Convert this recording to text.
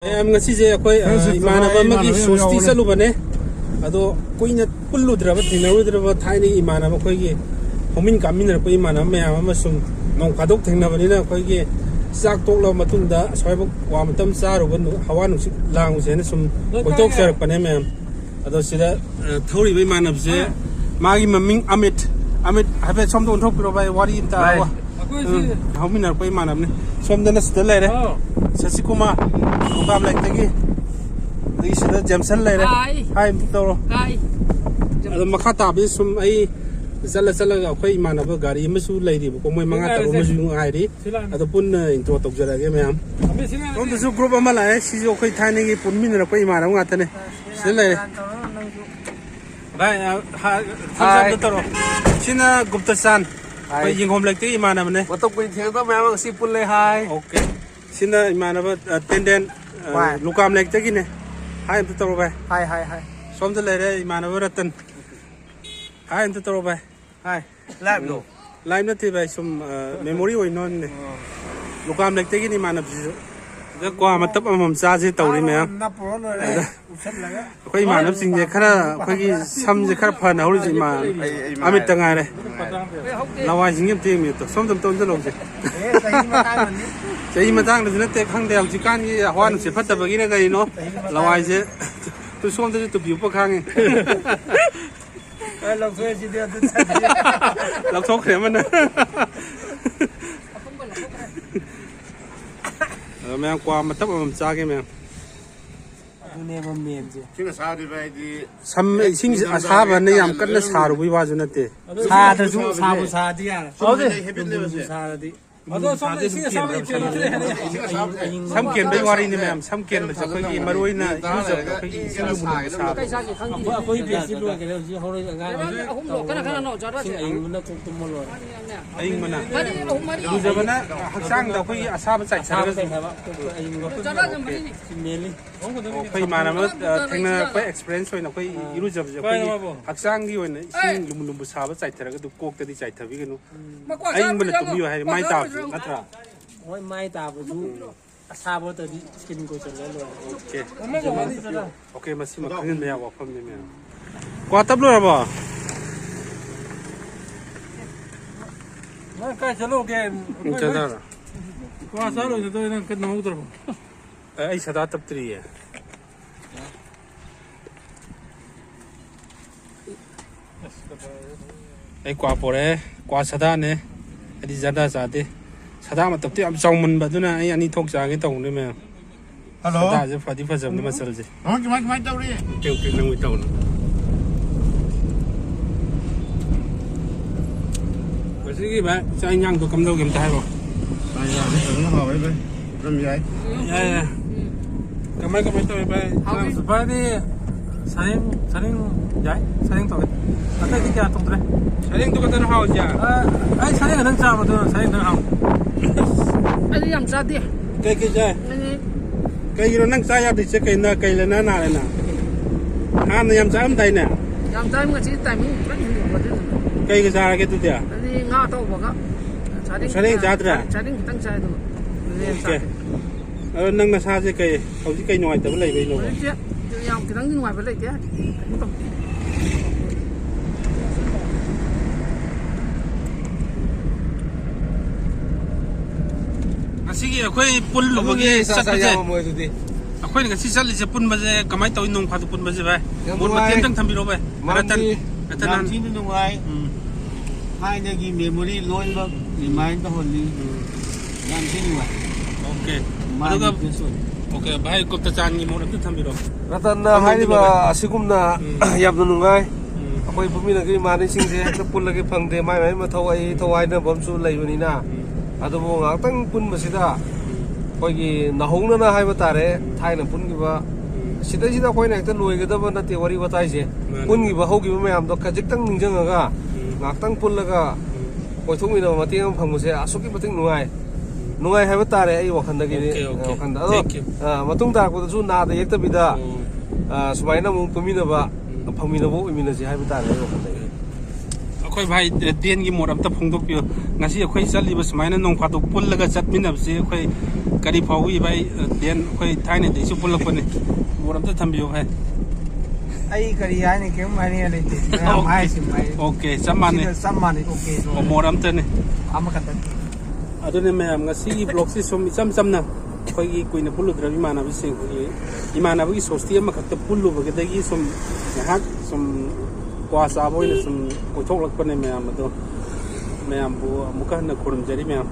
ngasize akhoi imanaba magi sosti chalubane ado koina pulludraba thinarudraba thaini imanaba khoi gi homin kaminra ko imanaba mayam amasum nong khadok thingnabani na khoi gi sak tokla matungda soibo wa matam charuba hawa nusi langu sena sum koitok sarakpane mayam ado sida thori bai manabse magi maming amit habe somdo onthok piro bai wari inta wa hominar ko imanabne somdana sida lere Sasikuma, Lukam like Tagi. This is the Jamson later. Hi, Toro. Hi. The Makata is from a Zalasala of Manaba Gari, Messu lady, Komo Mangata, Musu ID, at the Pun into a Tokjara game. On the Zoo group of Malay, she's okay tiny, put minute of Paymana, Watane. Still, hi, Toro. China Gupta San. I think home like the Manamane. What up with him? Sipule high. Okay. Sina imanaba tenden lukam lek tagine hai amta toro bai hai somda lere imanaba ratan hai amta toro bai hai live lo live na thi bai sum memory oi non ne lukam lek tagine imanab ji da kwa matab amam cha je tawri me na pro lo re usat laga koi imanab sing je khara koi gi sam je khara phana hori ji ma amit tanga re lawai sing yem ting mi to somdam ton je lo je Saya matang di sini tekhang dia jikan ni awan sifat tapi begini kali no, lawai je, tu suam tu tu biu pekang. Lauk suai sih dia tu. Lauk sok ni mana? Memang kuah matap memang cakap memang. Dunia memang je. Sini sah di bayi. Sam sini sah mana yang kan sah rugi wajib nanti. Sah tu sah bu sah dia. Oh deh. Sah di. Some can be worried, ma'am. Some can be Marina. Natra. Oi mai ta bu asabo to di skin ko chale lo. Okay. Okay, masih makin me wa pham ni me. Kwa tab lo ba. Na ka chalo ke. Chada. Kwa sa lo to na kat na utar. Ai sada tab tri hai. Ai kwa pore, kwa sada ne. Adi zada zade. Sada matap tu am jauman baduna ai ani thok jage tong ni me. Hello. Sada je fadi fazam ni masal je. Oh, kemai tahu ni. Okay, nang tahu. Masih ba, saya nyang tu kamdo game tai bo. Saya ni tengah hawa be. Ram jai. Ya. Kamai tahu be. Sebab ni saling jai, saling tahu. Kata kita tong tre. Saling tu kata hawa je. Ai saling nang cha tu, saling nang hawa. Ani yang cha dia. Kai jai. Kai ro nang cha ya di che kai na na na. Han yang cha am dai na. Yang cha am chi tai mi ran ni bo de. Kai ke cha ke tu dia. Ani nga to bo ka. Saling cha tra. Saling tang cha tu. Okay. Nang na sa je kai, hau ji kai noi ta lai bai no. Yang ki nang ni ngoài bai lai dia. Sige, akhoi pun lubagi sat baje. Akhoi ni kasi sat li pun baje kamai tawi nong khatu pun baje bai. Mun matien tang thambiro bai. Ratan nan tin nong ai. Hai ne gi memory loi ba remind ta holi. Yan tin ni bai. Okay. Aduga okay, bai ko ta chan ni mo tu thambiro. Ratan hai ba asigumna yam nungai. Akhoi pumi na gi mani sing je ta pun lagi phangde mai ma thawai na bom su lai bani na. Aduh mau ngatang pun masih dah, kau ini nahong na hai batare, Thai na pun kiba, sida kau ini kita luai kita pun nanti wari batai je, pun kiba hau kiba macam tu kajik tang ninjang aga, ngatang pun laga, kau tu mina mati yang panggung saya asuk kiba ting nungai hai batare, ini wakan lagi ni, wakan dah, matung tak aku tu nada yang tapi dah, semai na mung pemina ba, pemina bu pemina sih hai batare, wakan lagi. ꯑꯩꯈꯣꯏ ꯚꯥꯏ ꯗꯦꯟꯒꯤ ꯃꯣꯠ ꯑꯝꯇ ꯐꯣꯡꯗꯣꯛꯄꯤꯌꯨ ꯉꯁꯤ ꯑꯩꯈꯣꯏ ꯆꯠꯂꯤꯕ ꯁꯨꯃꯥꯏꯅ ꯅꯣꯡ ꯐꯥꯗꯣꯛ ꯄꯨꯜꯂꯒ ꯆꯠꯃꯤꯟꯅꯕꯁꯤ ꯑꯩꯈꯣꯏ ꯀꯔꯤ ꯐꯥꯎꯏ ꯚꯥꯏ ꯗꯦꯟ ꯑꯩꯈꯣꯏ ꯊꯥꯏꯅꯗꯒꯤꯁꯨ ꯄꯨꯜꯂꯛꯄꯅꯤ ꯃꯣꯠ ꯑꯝꯇ ꯊꯝꯕꯤꯌꯨ ꯚꯥꯏ ꯑꯩ ꯀꯔꯤ ꯍꯥꯏꯅꯤ ꯀꯩꯝ ꯍꯥꯏꯅꯤꯡꯉꯥꯏ ꯂꯩꯇꯦ ꯃꯌꯥꯝ ꯍꯥꯏꯁꯤ ꯑꯣꯀꯦ ꯆꯞ ꯃꯥꯟꯅꯩ ꯆꯞ ꯃꯥꯟꯅꯩ ꯑꯣꯀꯦ ꯃꯣꯠ ꯑꯝꯇꯅꯤ ꯑꯃꯈꯛꯇꯅꯤ ꯑꯗꯨꯅ ꯃꯌꯥꯝ ꯉꯁꯤꯒꯤ ꯕ꯭ꯂꯣꯛꯁꯤ ꯁꯨꯝ ꯏꯆꯝ ꯆꯝꯅ ꯑꯩꯈꯣꯏꯒꯤ ꯀꯨꯏꯅ ꯄꯨꯜꯂꯨꯗ꯭ꯔꯕ ꯏꯃꯥꯟꯅꯕꯁꯤꯡ ꯑꯩꯈꯣꯏꯒꯤ ꯏꯃꯥꯟꯅꯕꯒꯤ ꯁꯣꯁꯇꯤ ꯑꯃꯈꯛꯇ ꯄꯨꯜꯂꯨꯕꯗꯒꯤ ꯁꯨꯝ ꯉꯥꯏꯍꯥꯛ ꯁꯨꯝ ꯀ꯭ꯋꯥ ꯆꯥꯕ ꯑꯣꯏꯅ ꯁꯨꯝ ꯀꯣꯏꯊꯣꯛꯂꯛꯄꯅꯦ ꯃꯌꯥꯝ ꯑꯗꯣ ꯃꯌꯥꯝꯕꯨ ꯑꯃꯨꯛꯀ ꯍꯟꯅ ꯈꯨꯔꯨꯝꯖꯔꯤ ꯃꯌꯥꯝ